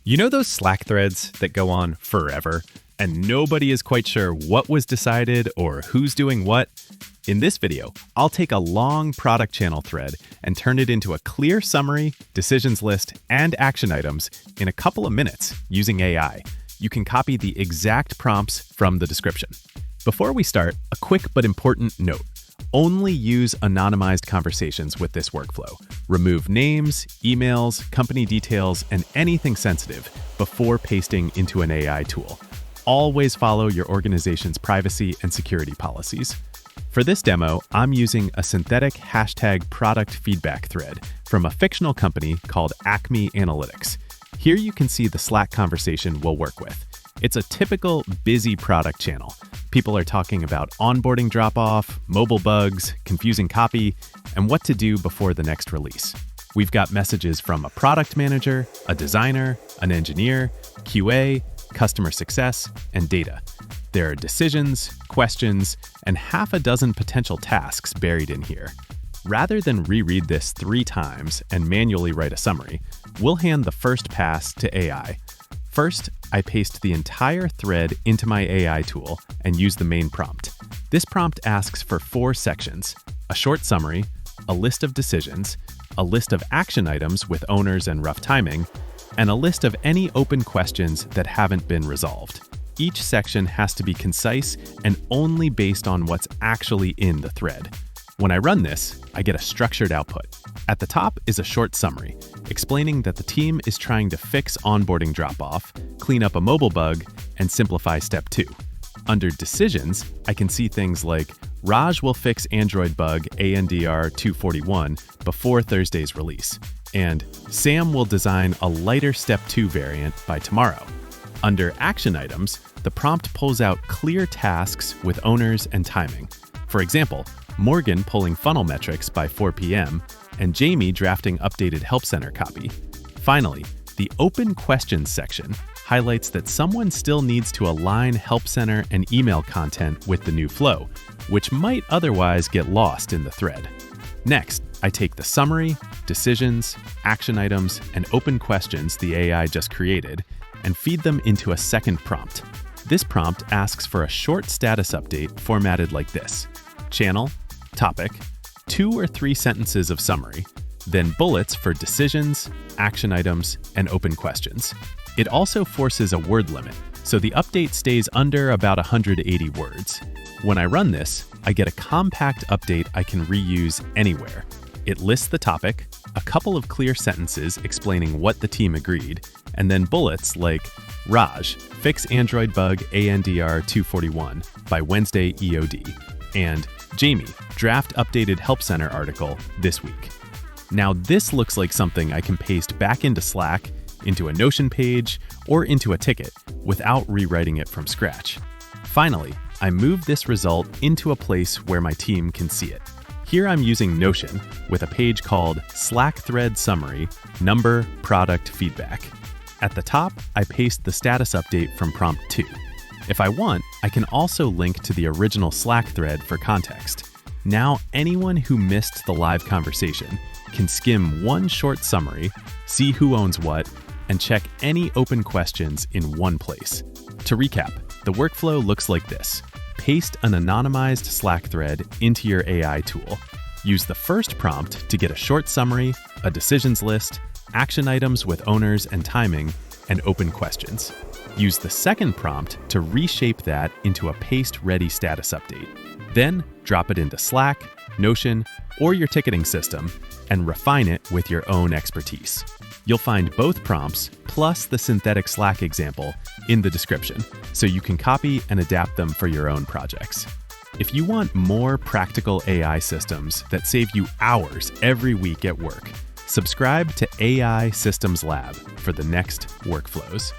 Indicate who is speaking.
Speaker 1: You know those Slack threads that go on forever and nobody is quite sure what was decided or who's doing what? In this video, I'll take a long product channel thread and turn it into a clear summary, decisions list, and action items in a couple of minutes using AI. You can copy the exact prompts from the description. Before we start, a quick but important note. Only use anonymized conversations with this workflow. Remove names, emails, company details, and anything sensitive before pasting into an AI tool. Always follow your organization's privacy and security policies. For this demo, I'm using a synthetic hashtag product feedback thread from a fictional company called Acme Analytics. Here you can see the Slack conversation we'll work with. It's a typical busy product channel. People are talking about onboarding drop-off, mobile bugs, confusing copy, and what to do before the next release. We've got messages from a product manager, a designer, an engineer, QA, customer success, and data. There are decisions, questions, and half a dozen potential tasks buried in here. Rather than reread this 3 times and manually write a summary, we'll hand the first pass to AI. First, I paste the entire thread into my AI tool and use the main prompt. This prompt asks for 4 sections: a short summary, a list of decisions, a list of action items with owners and rough timing, and a list of any open questions that haven't been resolved. Each section has to be concise and only based on what's actually in the thread. When I run this, I get a structured output. At the top is a short summary, explaining that the team is trying to fix onboarding drop-off, clean up a mobile bug, and simplify step 2. Under decisions, I can see things like Raj will fix Android bug ANDR 241 before Thursday's release, and Sam will design a lighter step 2 variant by tomorrow. Under action items, the prompt pulls out clear tasks with owners and timing. For example, Morgan pulling funnel metrics by 4 p.m., and Jamie drafting updated Help Center copy. Finally, the open questions section highlights that someone still needs to align Help Center and email content with the new flow, which might otherwise get lost in the thread. Next, I take the summary, decisions, action items, and open questions the AI just created and feed them into a second prompt. This prompt asks for a short status update formatted like this: channel, topic, 2 or 3 sentences of summary, then bullets for decisions, action items, and open questions. It also forces a word limit, so the update stays under about 180 words. When I run this, I get a compact update I can reuse anywhere. It lists the topic, a couple of clear sentences explaining what the team agreed, and then bullets like Raj, fix Android bug ANDR 241 by Wednesday EOD, and Jamie, draft updated Help Center article this week. Now this looks like something I can paste back into Slack, into a Notion page, or into a ticket without rewriting it from scratch. Finally, I move this result into a place where my team can see it. Here I'm using Notion with a page called Slack Thread Summary, Number, Product, Feedback. At the top, I paste the status update from prompt 2. If I want, I can also link to the original Slack thread for context. Now anyone who missed the live conversation can skim one short summary, see who owns what, and check any open questions in one place. To recap, the workflow looks like this. Paste an anonymized Slack thread into your AI tool. Use the first prompt to get a short summary, a decisions list, action items with owners and timing, and open questions. Use the second prompt to reshape that into a paste-ready status update. Then drop it into Slack, Notion, or your ticketing system, and refine it with your own expertise. You'll find both prompts, plus the synthetic Slack example, in the description, so you can copy and adapt them for your own projects. If you want more practical AI systems that save you hours every week at work, subscribe to AI Systems Lab for the next workflows.